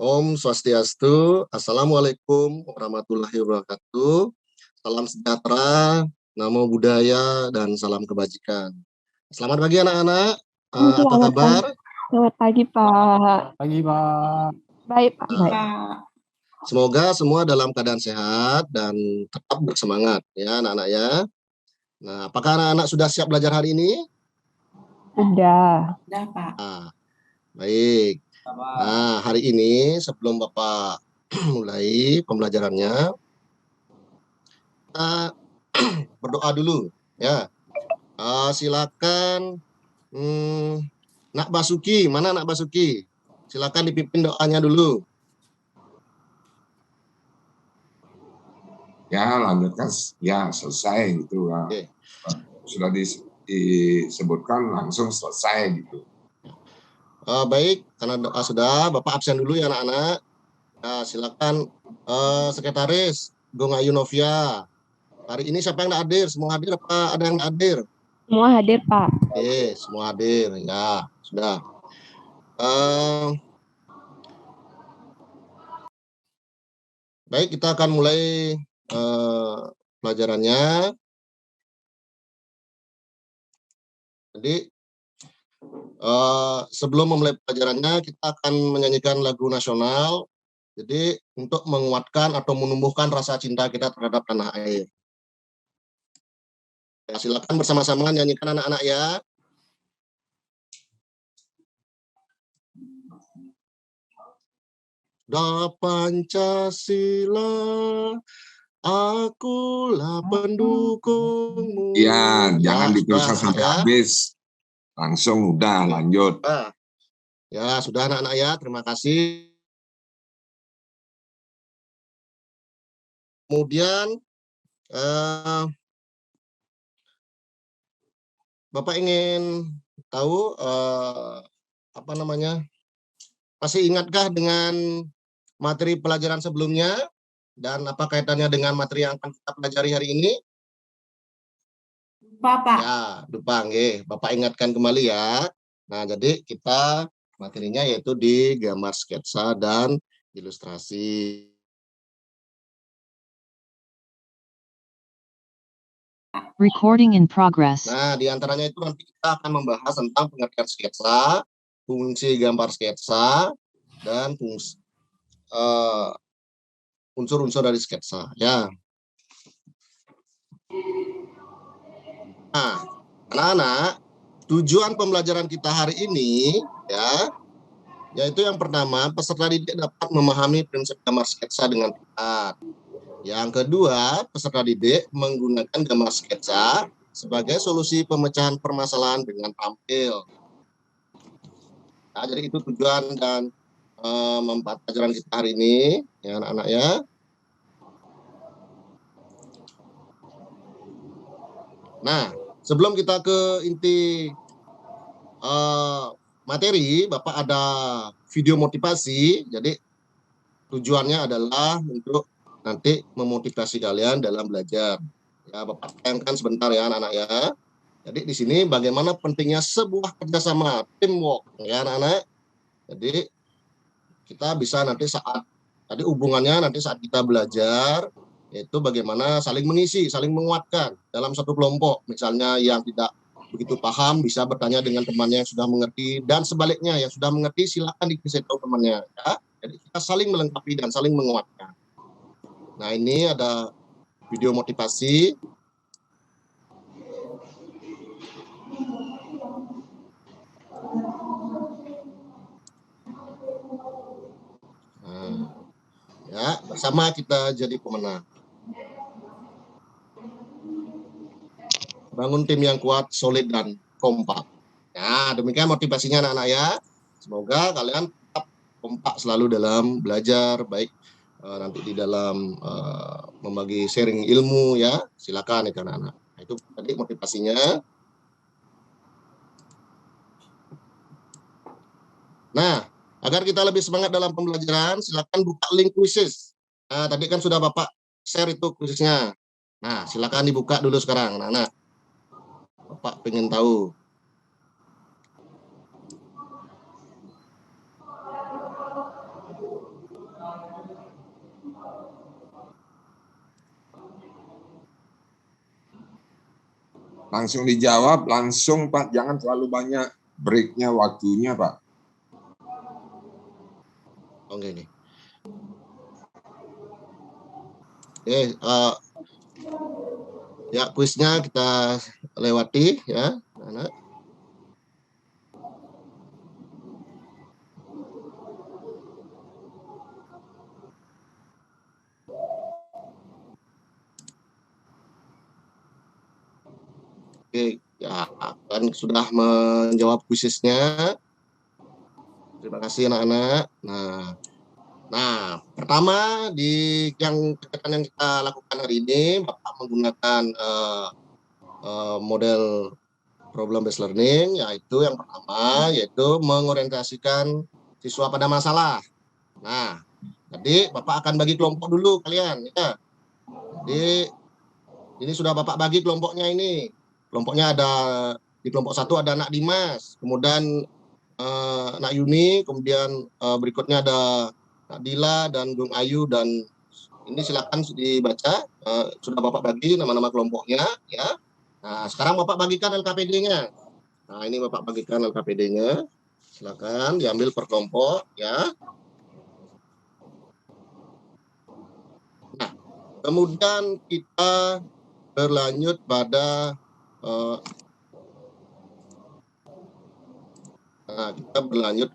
Om Swastiastu, Assalamualaikum warahmatullahi wabarakatuh. Salam sejahtera, namo buddhaya, dan salam kebajikan. Selamat pagi anak-anak. Apa kabar? Selamat pagi, Pak. Pagi, Pak. Baik, Pak. Baik. Semoga semua dalam keadaan sehat dan tetap bersemangat ya anak-anak ya. Nah, apakah anak-anak sudah siap belajar hari ini? Sudah. Sudah, Pak. Baik. Nah, hari ini sebelum Bapak mulai pembelajarannya, kita berdoa dulu ya. Silakan Nak Basuki, mana Nak Basuki? Silakan dipimpin doanya dulu. Ya, lanjutkan. Ya, selesai gitu. Oke. Sudah disebutkan langsung selesai gitu. Baik, karena doa sudah, Bapak absen dulu ya anak-anak. Nah, silakan Sekretaris Gongayu Novia. Hari ini siapa yang tidak hadir? Semua hadir apa ada yang tidak hadir? Semua hadir, Pak. Oke, semua hadir. Ya, sudah. Baik, kita akan mulai pelajarannya. Jadi, sebelum memulai pelajarannya, kita akan menyanyikan lagu nasional. Jadi, untuk menguatkan atau menumbuhkan rasa cinta kita terhadap tanah air. Ya, silakan bersama-sama nyanyikan anak-anak ya. Da Pancasila, akulah pendukungmu. Ya, jangan diteruskan sudah, sampai ya. habis. Langsung udah lanjut. Ya, sudah anak-anak ya, terima kasih. Kemudian Bapak ingin tahu masih ingatkah dengan materi pelajaran sebelumnya dan apa kaitannya dengan materi yang akan kita pelajari hari ini? Bapak. Ya, lupa nggih. Bapak ingatkan kembali ya. Nah, jadi kita materinya yaitu di gambar sketsa dan ilustrasi. Recording in progress. Nah, di antaranya itu nanti kita akan membahas tentang pengertian sketsa, fungsi gambar sketsa, dan fungsi unsur-unsur dari sketsa. Ya. Nah, anak-anak, tujuan pembelajaran kita hari ini ya, yaitu yang pertama, peserta didik dapat memahami prinsip gambar sketsa dengan tepat. Yang kedua, peserta didik menggunakan gambar sketsa sebagai solusi pemecahan permasalahan dengan tampil. Nah, jadi itu tujuan dan manfaat pelajaran kita hari ini, ya anak-anak ya. Nah, sebelum kita ke inti materi, Bapak ada video motivasi. Jadi tujuannya adalah untuk nanti memotivasi kalian dalam belajar. Ya, Bapak tayangkan sebentar ya anak-anak ya. Jadi di sini bagaimana pentingnya sebuah kerjasama, teamwork ya anak-anak. Jadi kita bisa nanti hubungannya nanti saat kita belajar itu bagaimana saling mengisi, saling menguatkan dalam satu kelompok. Misalnya yang tidak begitu paham bisa bertanya dengan temannya yang sudah mengerti, dan sebaliknya yang sudah mengerti silakan dikasih tahu temannya ya. Jadi kita saling melengkapi dan saling menguatkan. Nah, ini ada video motivasi. Nah, ya, bersama kita jadi pemenang. Bangun tim yang kuat, solid, dan kompak. Nah, demikian motivasinya anak-anak ya. Semoga kalian tetap kompak selalu dalam belajar, baik nanti di dalam membagi sharing ilmu ya. Silakan itu anak-anak. Nah, itu tadi motivasinya. Nah, agar kita lebih semangat dalam pembelajaran, silakan buka link kuisis. Nah, tadi kan sudah Bapak share itu kuisisnya. Nah, silakan dibuka dulu sekarang, anak-anak. Bapak pengen tahu. Langsung dijawab, langsung Pak. Jangan terlalu banyak breaknya, waktunya Pak. Oke nih. Ya kuisnya kita lewati ya, anak. Oke, ya kan sudah menjawab kuisnya. Terima kasih anak-anak. Nah, pertama di kegiatan yang kita lakukan hari ini, Bapak menggunakan model problem based learning, yaitu yang pertama yaitu mengorientasikan siswa pada masalah. Nah, jadi Bapak akan bagi kelompok dulu kalian ya. Jadi ini sudah Bapak bagi kelompoknya ini. Kelompoknya ada di kelompok 1 ada Nak Dimas, kemudian Nak Yuni, kemudian berikutnya ada Nak Dila dan Gung Ayu, dan ini silakan dibaca. Sudah Bapak bagi nama-nama kelompoknya ya. Nah, sekarang Bapak bagikan LKPD-nya. Nah, ini Bapak bagikan LKPD-nya. Silakan diambil per kelompok ya. Nah, kemudian kita berlanjut pada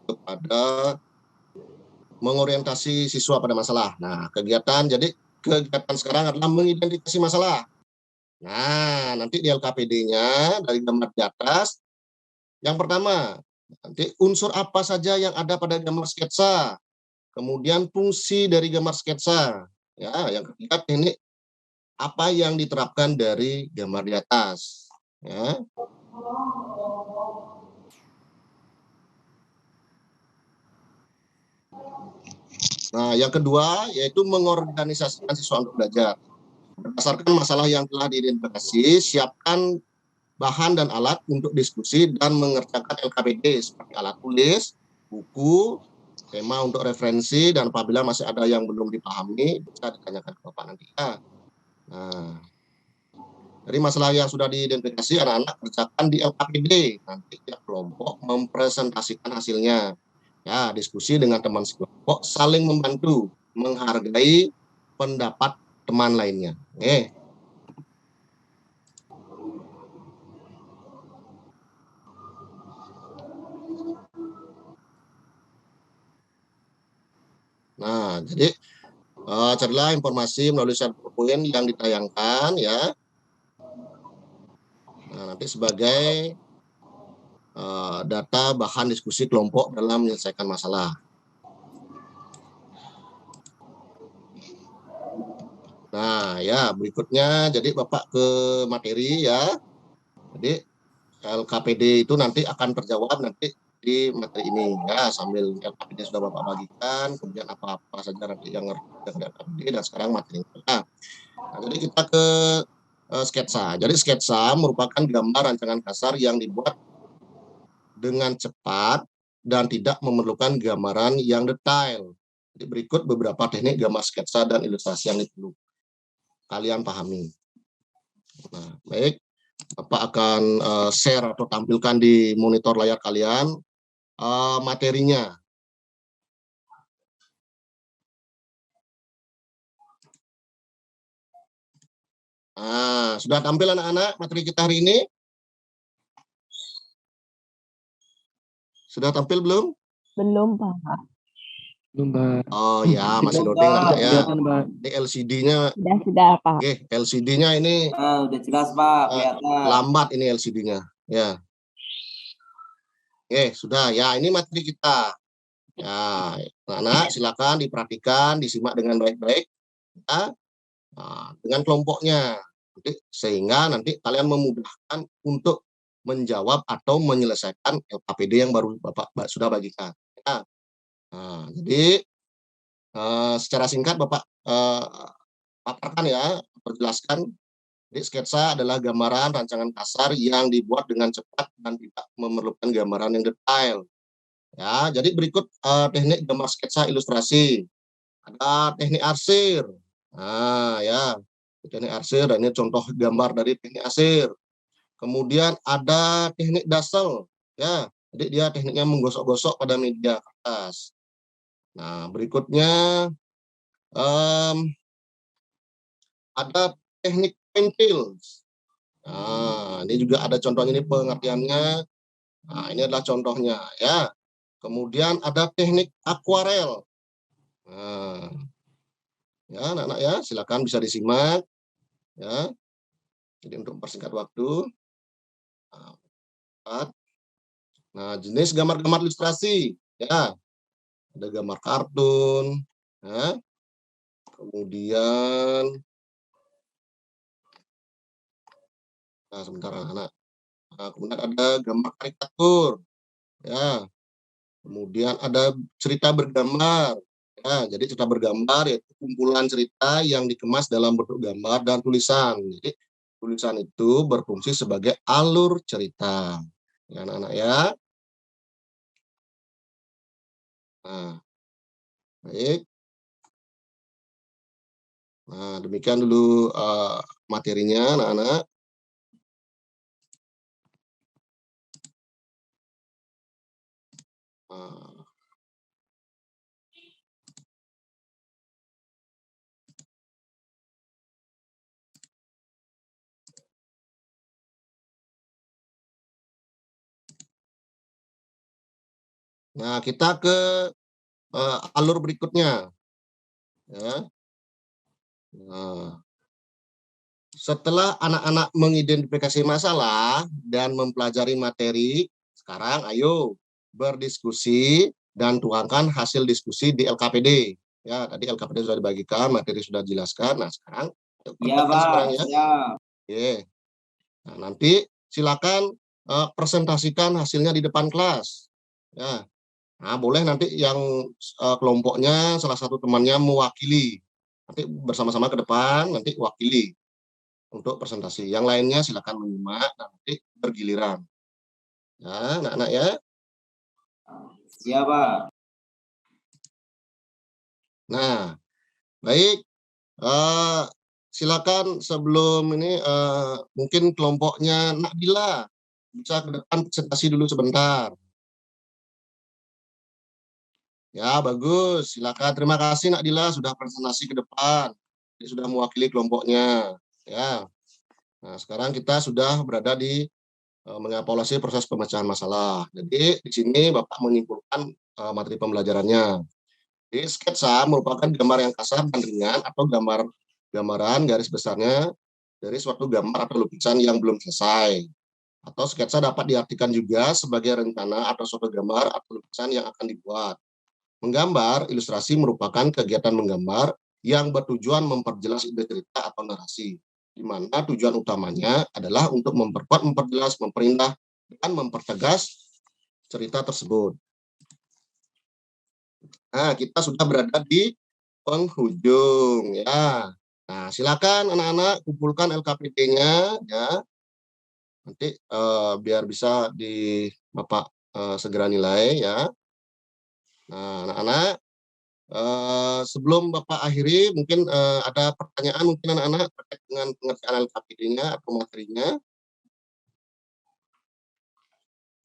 kepada mengorientasi siswa pada masalah. Nah, kegiatan sekarang adalah mengidentifikasi masalah. Nah, nanti di LKPD-nya dari gambar di atas, yang pertama, nanti unsur apa saja yang ada pada gambar sketsa, kemudian fungsi dari gambar sketsa. Ya, yang ketiga, teknik apa yang diterapkan dari gambar di atas. Ya. Nah, yang kedua yaitu mengorganisasikan siswa untuk belajar. Berdasarkan masalah yang telah diidentifikasi, siapkan bahan dan alat untuk diskusi dan mengerjakan LKPD seperti alat tulis, buku, tema untuk referensi, dan apabila masih ada yang belum dipahami bisa ditanyakan ke Bapak nanti. Nah, dari masalah yang sudah diidentifikasi, anak-anak kerjakan di LKPD. Nanti tiap kelompok mempresentasikan hasilnya. Ya, diskusi dengan teman sekelompok, saling membantu, menghargai pendapat teman lainnya. Oke. Nah, jadi carilah informasi melalui share PowerPoint yang ditayangkan ya. Nah, nanti sebagai data bahan diskusi kelompok dalam menyelesaikan masalah. Nah, ya berikutnya jadi Bapak ke materi ya. Jadi LKPD itu nanti akan terjawab nanti di materi ini ya, sambil LKPD sudah Bapak bagikan, kemudian apa-apa saja nanti yang ngerti LKPD, dan sekarang materi. Nah, jadi kita ke sketsa. Jadi sketsa merupakan gambar rancangan kasar yang dibuat dengan cepat dan tidak memerlukan gambaran yang detail. Jadi berikut beberapa teknik gambar sketsa dan ilustrasi yang perlu kalian pahami. Nah, baik, Bapak akan share atau tampilkan di monitor layar kalian materinya. Nah, sudah tampil anak-anak materi kita hari ini? Sudah tampil belum? Belum, Pak. Oh ya, masih loading anak ya. Ini LCD-nya. Sudah, Pak. Oke, LCD-nya ini udah jelas Pak, kelihatan. lambat ini LCD-nya. Ya. Oke, sudah ya, ini materi kita. Ya, anak silakan diperhatikan, disimak dengan baik-baik ya. Nah, dengan kelompoknya. Sehingga nanti kalian memudahkan untuk menjawab atau menyelesaikan LKPD yang baru Bapak sudah bagikan. Ya. Nah, jadi secara singkat Bapak paparkan ya, perjelaskan. Jadi sketsa adalah gambaran rancangan kasar yang dibuat dengan cepat dan tidak memerlukan gambaran yang detail. Ya, jadi berikut teknik gambar sketsa ilustrasi. Ada teknik arsir. Nah, ya, teknik arsir, dan ini contoh gambar dari teknik arsir. Kemudian ada teknik dasel, ya. Jadi dia tekniknya menggosok-gosok pada media kertas. Nah, berikutnya ada teknik pentil. Nah, ini juga ada contohnya, ini pengertiannya. Nah, ini adalah contohnya, ya. Kemudian ada teknik akuarel. Nah, ya anak-anak ya, silakan bisa disimak, ya. Jadi untuk mempersingkat waktu. Nah, jenis gambar-gambar ilustrasi, ya. Ada gambar kartun, ya. Kemudian, nah sebentar anak-anak. Nah, kemudian ada gambar karikatur, ya. Kemudian ada cerita bergambar, ya. Jadi cerita bergambar yaitu kumpulan cerita yang dikemas dalam bentuk gambar dan tulisan. Jadi tulisan itu berfungsi sebagai alur cerita, ya anak-anak ya. Nah, baik. Nah, demikian dulu materinya anak-anak. Nah, kita ke alur berikutnya, ya. Nah, setelah anak-anak mengidentifikasi masalah dan mempelajari materi, sekarang ayo berdiskusi dan tuangkan hasil diskusi di LKPD. Ya, tadi LKPD sudah dibagikan, materi sudah dijelaskan. Nah, sekarang Iya, praktekkan Pak. sekarang ya. Siap. Oke. Nah, nanti silakan presentasikan hasilnya di depan kelas. Ya. Nah, boleh nanti yang kelompoknya salah satu temannya mewakili. Nanti bersama-sama ke depan, nanti wakili untuk presentasi. Yang lainnya silakan menyimak dan nanti bergiliran. Ya, anak-anak ya. Siap, Pak. Nah, baik. Silakan sebelum ini mungkin kelompoknya Nabila bisa ke depan presentasi dulu sebentar. Ya, bagus. Silakan. Terima kasih Nabila sudah presentasi ke depan. Dia sudah mewakili kelompoknya. Ya. Nah, sekarang kita sudah berada di mengevaluasi proses pemecahan masalah. Jadi di sini Bapak menyimpulkan materi pembelajarannya. Jadi sketsa merupakan gambar yang kasar dan ringan atau gambaran garis besarnya dari suatu gambar atau lukisan yang belum selesai. Atau sketsa dapat diartikan juga sebagai rencana atau suatu gambar atau lukisan yang akan dibuat. Menggambar ilustrasi merupakan kegiatan menggambar yang bertujuan memperjelas ide cerita atau narasi, di mana tujuan utamanya adalah untuk memperkuat, memperjelas, memperindah, dan mempertegas cerita tersebut. Nah, kita sudah berada di penghujung ya. Nah, silakan anak-anak kumpulkan LKPD-nya ya. Nanti biar bisa di Bapak segera nilai ya. Nah, anak-anak sebelum Bapak akhiri mungkin ada pertanyaan mungkin anak-anak terkait dengan pengertian LKPD-nya atau materinya.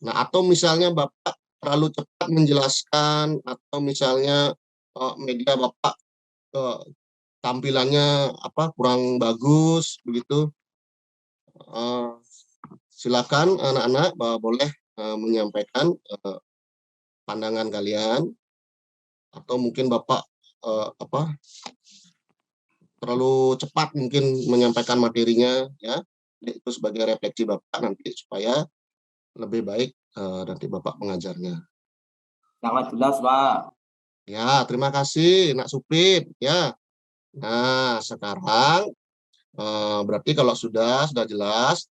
Nah, atau misalnya Bapak terlalu cepat menjelaskan atau misalnya media Bapak tampilannya kurang bagus begitu. Silakan anak-anak boleh menyampaikan pandangan kalian, atau mungkin Bapak terlalu cepat mungkin menyampaikan materinya ya. Itu sebagai refleksi Bapak nanti supaya lebih baik nanti Bapak mengajarnya. Sangat jelas, Pak. Ya, terima kasih Nak Supit ya. Nah, sekarang berarti kalau sudah jelas,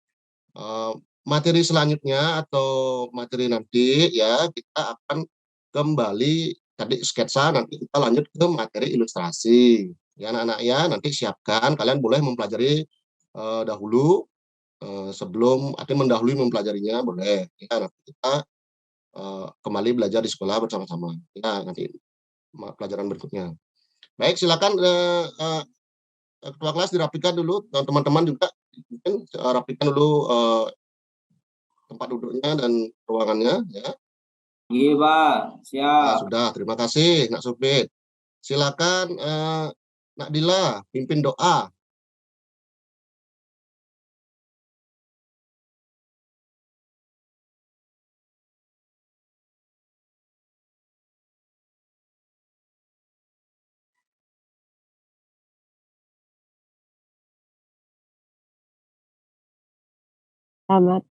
materi selanjutnya atau materi nanti ya kita akan kembali tadi sketsa, nanti kita lanjut ke materi ilustrasi. Ya anak-anak ya, nanti siapkan, kalian boleh mempelajari dahulu sebelum mendahului mempelajarinya boleh. Ya, nanti kita kembali belajar di sekolah bersama-sama. Ya, nanti pelajaran berikutnya. Baik, silakan ketua kelas dirapikan dulu, teman-teman juga mungkin rapikan dulu tempat duduknya dan ruangannya ya. Iya, Pak. Nah, Siap. sudah, terima kasih Nak Supit. Silakan Nak Dila pimpin doa. Selamat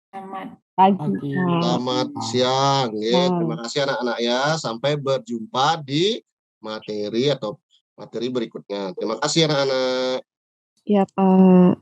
pagi, Pagi. Pak. Selamat siang. Ya. Siang. Terima kasih anak-anak ya. Sampai berjumpa di materi berikutnya. Terima kasih anak-anak. Iya, Pak.